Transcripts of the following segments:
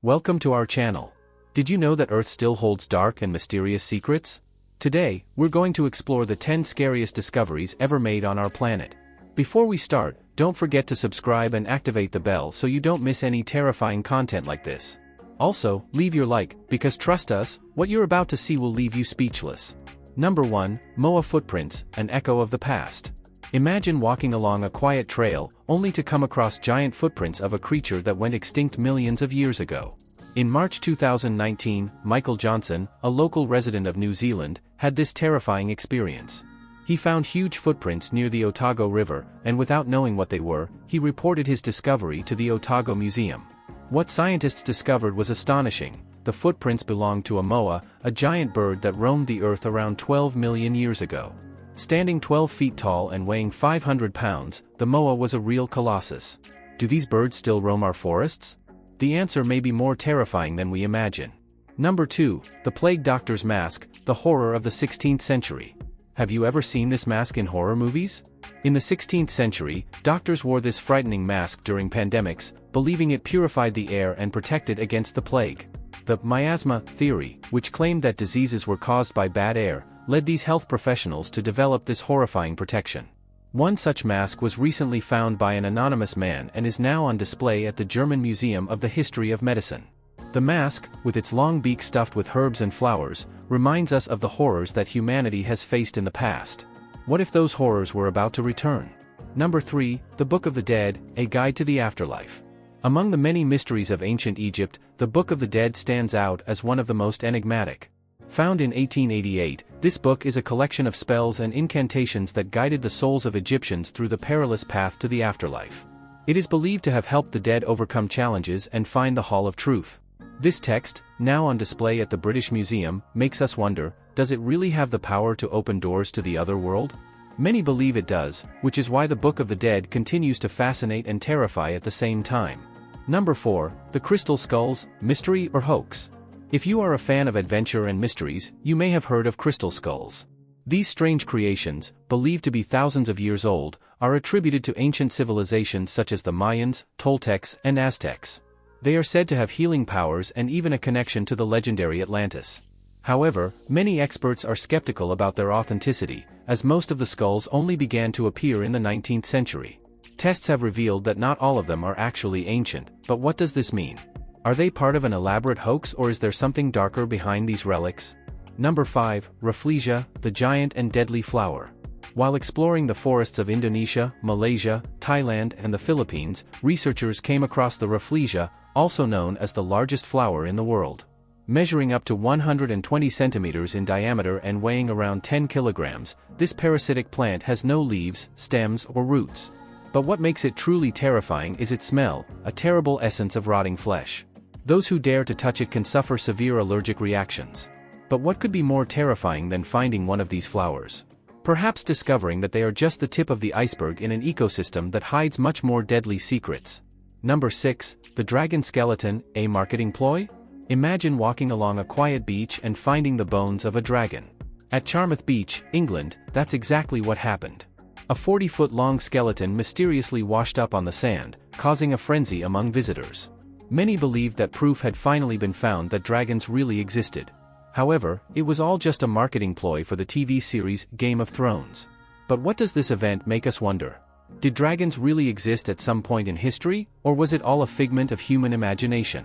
Welcome to our channel. Did you know that Earth still holds dark and mysterious secrets? Today, we're going to explore the 10 scariest discoveries ever made on our planet. Before we start, don't forget to subscribe and activate the bell so you don't miss any terrifying content like this. Also, leave your like, because trust us, what you're about to see will leave you speechless. Number 1, Moa Footprints, an echo of the past. Imagine walking along a quiet trail, only to come across giant footprints of a creature that went extinct millions of years ago. In March 2019, Michael Johnson, a local resident of New Zealand, had this terrifying experience. He found huge footprints near the Otago River, and without knowing what they were, he reported his discovery to the Otago Museum. What scientists discovered was astonishing. The footprints belonged to a moa, a giant bird that roamed the Earth around 12 million years ago. Standing 12 feet tall and weighing 500 pounds, the moa was a real colossus. Do these birds still roam our forests? The answer may be more terrifying than we imagine. Number 2, the Plague Doctor's Mask, the horror of the 16th century. Have you ever seen this mask in horror movies? In the 16th century, doctors wore this frightening mask during pandemics, believing it purified the air and protected against the plague. The miasma theory, which claimed that diseases were caused by bad air, led these health professionals to develop this horrifying protection. One such mask was recently found by an anonymous man and is now on display at the German Museum of the History of Medicine. The mask, with its long beak stuffed with herbs and flowers, reminds us of the horrors that humanity has faced in the past. What if those horrors were about to return? Number 3, the Book of the Dead, a guide to the afterlife. Among the many mysteries of ancient Egypt, the Book of the Dead stands out as one of the most enigmatic. Found in 1888, this book is a collection of spells and incantations that guided the souls of Egyptians through the perilous path to the afterlife. It is believed to have helped the dead overcome challenges and find the Hall of Truth. This text, now on display at the British Museum, makes us wonder, does it really have the power to open doors to the other world? Many believe it does, which is why the Book of the Dead continues to fascinate and terrify at the same time. Number 4, the Crystal Skulls, mystery or hoax? If you are a fan of adventure and mysteries, you may have heard of crystal skulls. These strange creations, believed to be thousands of years old, are attributed to ancient civilizations such as the Mayans, Toltecs, and Aztecs. They are said to have healing powers and even a connection to the legendary Atlantis. However, many experts are skeptical about their authenticity, as most of the skulls only began to appear in the 19th century. Tests have revealed that not all of them are actually ancient, but what does this mean? Are they part of an elaborate hoax, or is there something darker behind these relics? Number 5, Rafflesia, the giant and deadly flower. While exploring the forests of Indonesia, Malaysia, Thailand, and the Philippines, researchers came across the Rafflesia, also known as the largest flower in the world. Measuring up to 120 centimeters in diameter and weighing around 10 kilograms, this parasitic plant has no leaves, stems, or roots. But what makes it truly terrifying is its smell, a terrible essence of rotting flesh. Those who dare to touch it can suffer severe allergic reactions. But what could be more terrifying than finding one of these flowers? Perhaps discovering that they are just the tip of the iceberg in an ecosystem that hides much more deadly secrets. Number 6, the dragon skeleton, a marketing ploy? Imagine walking along a quiet beach and finding the bones of a dragon. At Charmouth Beach, England, that's exactly what happened. A 40-foot-long skeleton mysteriously washed up on the sand, causing a frenzy among visitors. Many believed that proof had finally been found that dragons really existed. However, it was all just a marketing ploy for the TV series Game of Thrones. But what does this event make us wonder? Did dragons really exist at some point in history, or was it all a figment of human imagination?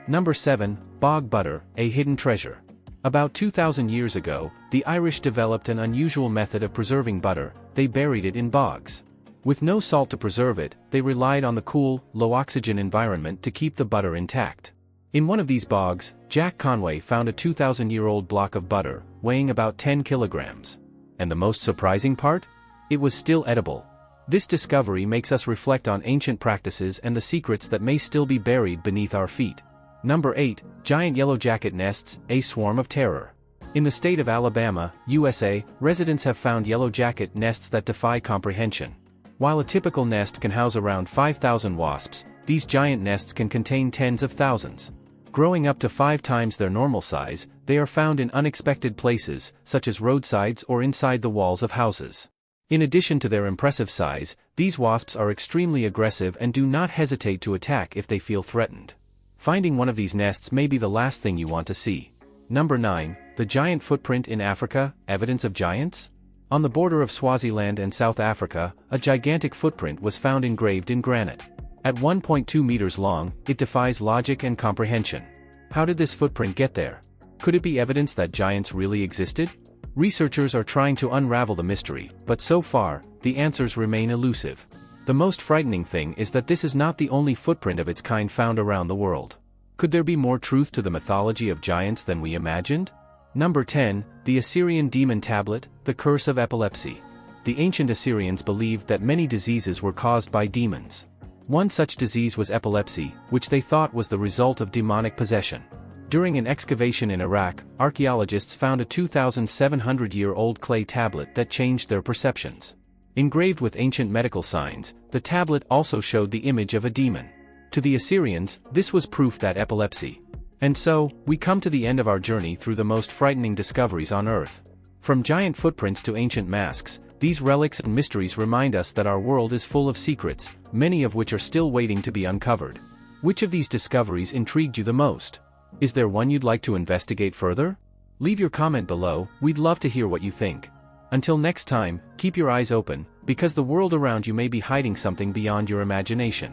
Number 7, bog butter, a hidden treasure. About 2,000 years ago, the Irish developed an unusual method of preserving butter. They buried it in bogs. With no salt to preserve it, they relied on the cool, low-oxygen environment to keep the butter intact. In one of these bogs, Jack Conway found a 2,000-year-old block of butter, weighing about 10 kilograms. And the most surprising part? It was still edible. This discovery makes us reflect on ancient practices and the secrets that may still be buried beneath our feet. Number 8, giant yellowjacket nests, a swarm of terror. In the state of Alabama, USA, residents have found yellowjacket nests that defy comprehension. While a typical nest can house around 5,000 wasps, these giant nests can contain tens of thousands. Growing up to 5 times their normal size, they are found in unexpected places, such as roadsides or inside the walls of houses. In addition to their impressive size, these wasps are extremely aggressive and do not hesitate to attack if they feel threatened. Finding one of these nests may be the last thing you want to see. Number 9. The giant footprint in Africa, evidence of giants? On the border of Swaziland and South Africa, a gigantic footprint was found engraved in granite. At 1.2 meters long, it defies logic and comprehension. How did this footprint get there? Could it be evidence that giants really existed? Researchers are trying to unravel the mystery, but so far, the answers remain elusive. The most frightening thing is that this is not the only footprint of its kind found around the world. Could there be more truth to the mythology of giants than we imagined? Number 10. The Assyrian Demon Tablet, the Curse of Epilepsy. The ancient Assyrians believed that many diseases were caused by demons. One such disease was epilepsy, which they thought was the result of demonic possession. During an excavation in Iraq, archaeologists found a 2,700-year-old clay tablet that changed their perceptions. Engraved with ancient medical signs, the tablet also showed the image of a demon. To the Assyrians, this was proof that epilepsy. And so, we come to the end of our journey through the most frightening discoveries on Earth. From giant footprints to ancient masks, these relics and mysteries remind us that our world is full of secrets, many of which are still waiting to be uncovered. Which of these discoveries intrigued you the most? Is there one you'd like to investigate further? Leave your comment below, we'd love to hear what you think. Until next time, keep your eyes open, because the world around you may be hiding something beyond your imagination.